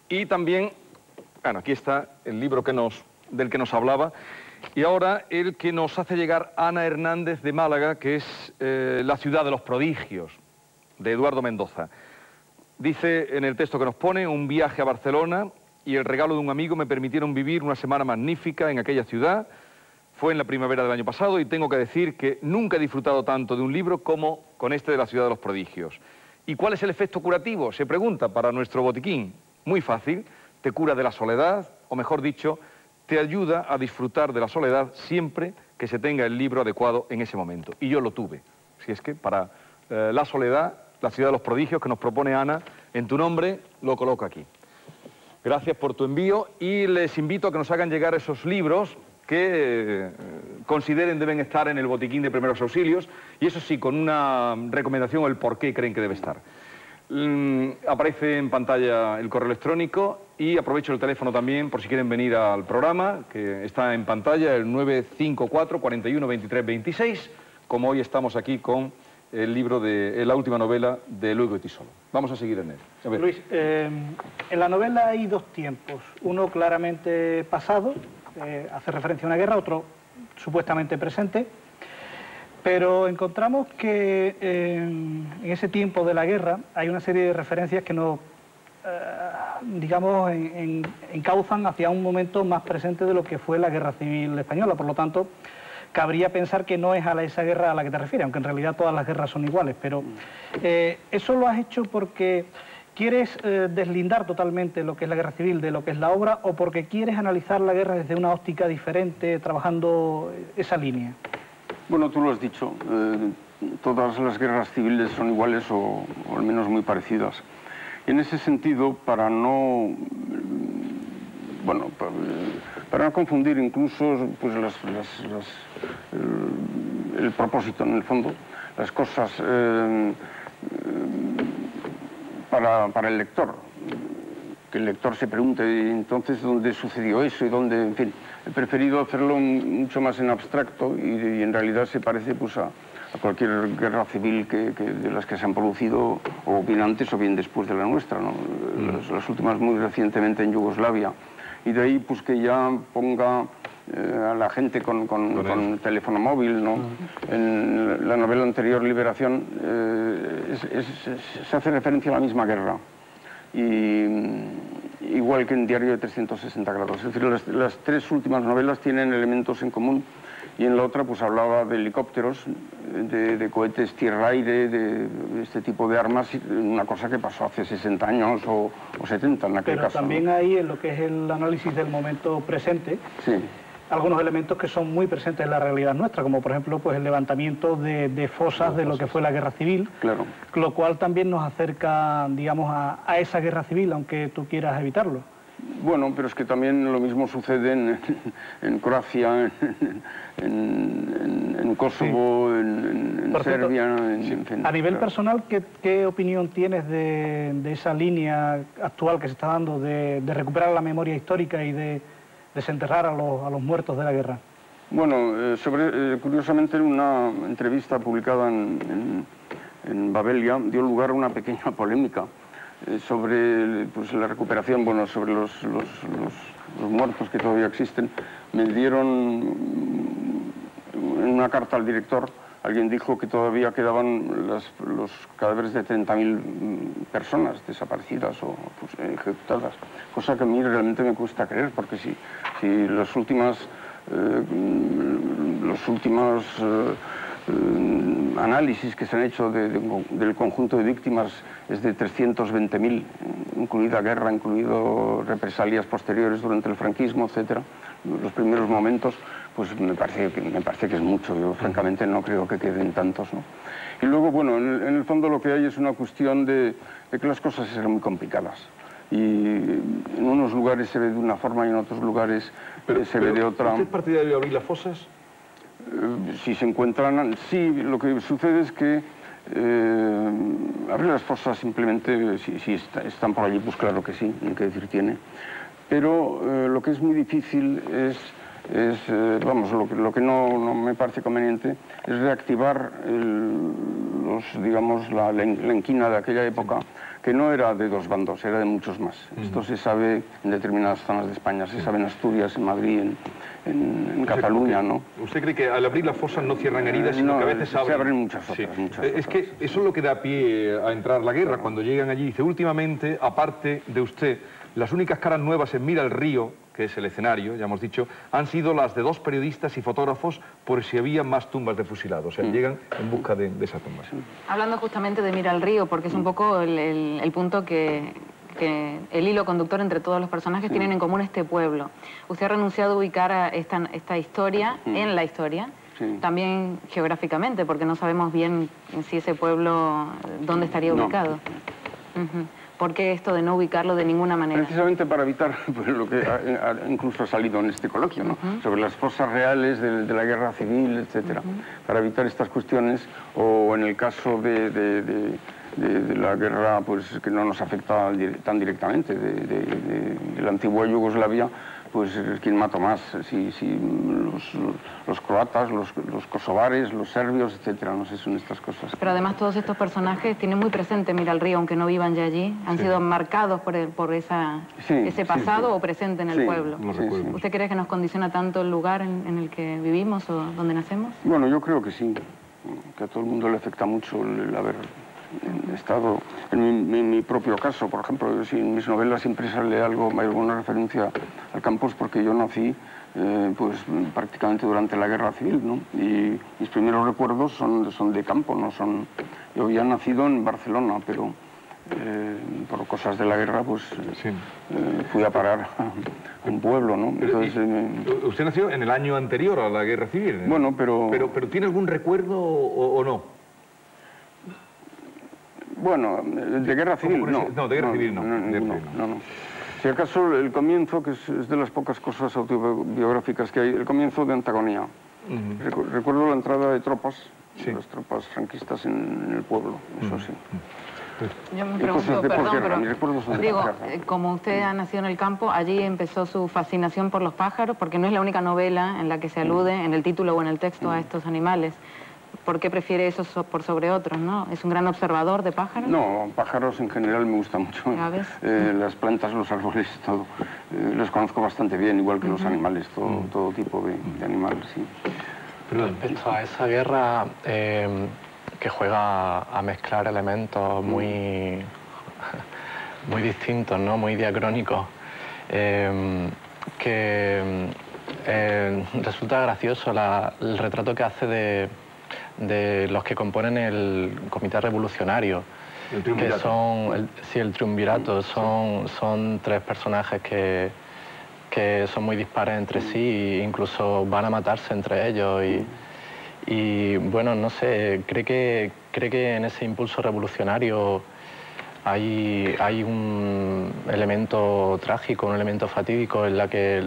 Y también, bueno, aquí está el libro del que nos hablaba. Y ahora el que nos hace llegar Ana Hernández de Málaga, que es La ciudad de los prodigios, de Eduardo Mendoza. Dice en el texto que nos pone: un viaje a Barcelona y el regalo de un amigo me permitieron vivir una semana magnífica en aquella ciudad. Fue en la primavera del año pasado y tengo que decir que nunca he disfrutado tanto de un libro como con este de La ciudad de los prodigios. ¿Y cuál es el efecto curativo?, se pregunta, para nuestro botiquín. Muy fácil, te cura de la soledad, o mejor dicho, te ayuda a disfrutar de la soledad siempre que se tenga el libro adecuado en ese momento. Y yo lo tuve. Si es que para la soledad, La ciudad de los prodigios, que nos propone Ana, en tu nombre, lo coloco aquí. Gracias por tu envío y les invito a que nos hagan llegar esos libros que consideren deben estar en el botiquín de primeros auxilios, y eso sí, con una recomendación o el por qué creen que debe estar. Aparece en pantalla el correo electrónico y aprovecho el teléfono también por si quieren venir al programa, que está en pantalla, el 954 41 23 26, como hoy estamos aquí con el libro de la última novela de Luis Goytisolo. Vamos a seguir en él. Luis, en la novela hay dos tiempos, uno claramente pasado, hace referencia a una guerra, otro supuestamente presente, pero encontramos que en ese tiempo de la guerra hay una serie de referencias que nos, digamos, encauzan hacia un momento más presente de lo que fue la Guerra Civil Española. Por lo tanto, cabría pensar que no es a esa guerra a la que te refieres, aunque en realidad todas las guerras son iguales. Pero eso lo has hecho porque quieres deslindar totalmente lo que es la guerra civil de lo que es la obra, o porque quieres analizar la guerra desde una óptica diferente, trabajando esa línea. Bueno, tú lo has dicho, todas las guerras civiles son iguales o al menos muy parecidas. Y en ese sentido, para no confundir incluso pues, el propósito, en el fondo, las cosas para el lector, que el lector se pregunte entonces dónde sucedió eso y dónde, en fin. He preferido hacerlo mucho más en abstracto y en realidad se parece pues, a cualquier guerra civil de las que se han producido o bien antes o bien después de la nuestra, ¿no? Las últimas muy recientemente en Yugoslavia. Y de ahí pues que ya ponga a la gente con teléfono móvil, ¿no? En la novela anterior, Liberación, se hace referencia a la misma guerra. Igual que en Diario de 360 grados. Es decir, las tres últimas novelas tienen elementos en común, y en la otra pues hablaba de helicópteros, de cohetes tierra-aire, de este tipo de armas, una cosa que pasó hace 60 años o 70 en aquel caso. Pero también ¿no? hay, en lo que es el análisis del momento presente, sí, algunos elementos que son muy presentes en la realidad nuestra, como por ejemplo pues el levantamiento de fosas de lo que fue la guerra civil, claro. Lo cual también nos acerca, digamos, a esa guerra civil, aunque tú quieras evitarlo. Bueno, pero es que también lo mismo sucede en Croacia, en Kosovo, sí. en Serbia, en fin. A nivel personal, ¿qué opinión tienes de esa línea actual que se está dando de recuperar la memoria histórica y de desenterrar a los muertos de la guerra? Bueno, curiosamente en una entrevista publicada en Babelia dio lugar a una pequeña polémica sobre pues, la recuperación, bueno, sobre los muertos que todavía existen. Me dieron en una carta al director, alguien dijo que todavía quedaban los cadáveres de 30.000 personas desaparecidas o pues, ejecutadas, cosa que a mí realmente me cuesta creer, porque si los últimos análisis que se han hecho del conjunto de víctimas es de 320.000, incluida guerra, incluido represalias posteriores durante el franquismo, etcétera, los primeros momentos, pues me parece que es mucho. Yo francamente no creo que queden tantos, ¿no? Y luego, bueno, en el fondo lo que hay es una cuestión de que las cosas eran muy complicadas. Y en unos lugares se ve de una forma y en otros lugares se ve de otra. ¿Usted es partidario de abrir las fosas? Si se encuentran... Sí, lo que sucede es que abrir las fosas simplemente, si están por allí, pues claro que sí, ni que decir tiene. Pero lo que es muy difícil vamos, lo que no me parece conveniente es reactivar digamos, la inquina de aquella época, que no era de dos bandos, era de muchos más. Esto se sabe en determinadas zonas de España, se sabe en Asturias, en Madrid, en Cataluña, ¿no? ¿Usted cree que al abrir las fosas no cierran heridas, sino que a veces se abren muchas otras? Es que eso es lo que da pie a entrar la guerra, cuando llegan allí. Dice, últimamente, aparte de usted, las únicas caras nuevas en Mira el Río, que es el escenario, ya hemos dicho, han sido las de 2 periodistas y fotógrafos por si había más tumbas de fusilados. O sea, llegan en busca de esas tumbas. Hablando justamente de Mira el Río, porque es un poco el punto que el hilo conductor entre todos los personajes tienen en común este pueblo. Usted ha renunciado a ubicar a esta historia en la historia, también geográficamente, porque no sabemos bien si ese pueblo, dónde estaría ubicado. ¿Por qué esto de no ubicarlo de ninguna manera? Precisamente para evitar pues, lo que incluso ha salido en este coloquio, ¿no? Sobre las fosas reales de la guerra civil, etcétera. Para evitar estas cuestiones, o en el caso de la guerra pues, que no nos afecta tan directamente, de la antigua Yugoslavia, pues quién mató más, si los croatas, los kosovares, los serbios, etcétera, no sé, son estas cosas. Pero además todos estos personajes tienen muy presente Mira el Río, aunque no vivan ya allí, han sido marcados por ese pasado o presente en el pueblo. ¿Usted cree que nos condiciona tanto el lugar en el que vivimos o donde nacemos? Bueno, yo creo que sí, que a todo el mundo le afecta mucho el haber estado, en mi propio caso, por ejemplo, si en mis novelas siempre sale alguna referencia al campo, es porque yo nací pues prácticamente durante la guerra civil, ¿no? Y mis primeros recuerdos son de campo, no son... Yo había nacido en Barcelona, pero por cosas de la guerra pues fui a parar a un pueblo, ¿no? Entonces, ¿usted nació en el año anterior a la guerra civil? Bueno, pero ¿tiene algún recuerdo o no? Bueno, de guerra civil no. No, de guerra civil no. No. Si acaso el comienzo, que es de las pocas cosas autobiográficas que hay, el comienzo de Antagonía. Recuerdo la entrada de tropas, las tropas franquistas en el pueblo, eso sí. Yo me pregunto, perdón, pero digo, como usted ha nacido en el campo, allí empezó su fascinación por los pájaros, porque no es la única novela en la que se alude en el título o en el texto a estos animales. ¿Por qué prefiere eso por sobre otros, no? ¿Es un gran observador de pájaros? No, pájaros en general me gusta mucho. ¿Aves? Las plantas, los árboles, todo. Los conozco bastante bien, igual que los animales, todo tipo de animales, sí. Respecto a esa guerra que juega a mezclar elementos muy distintos, ¿no? Muy diacrónicos, que resulta gracioso el retrato que hace de los que componen el comité revolucionario, que son el triunvirato, son 3 personajes que son muy dispares entre sí e incluso van a matarse entre ellos y bueno, no sé, cree que en ese impulso revolucionario hay un elemento trágico, un elemento fatídico en la que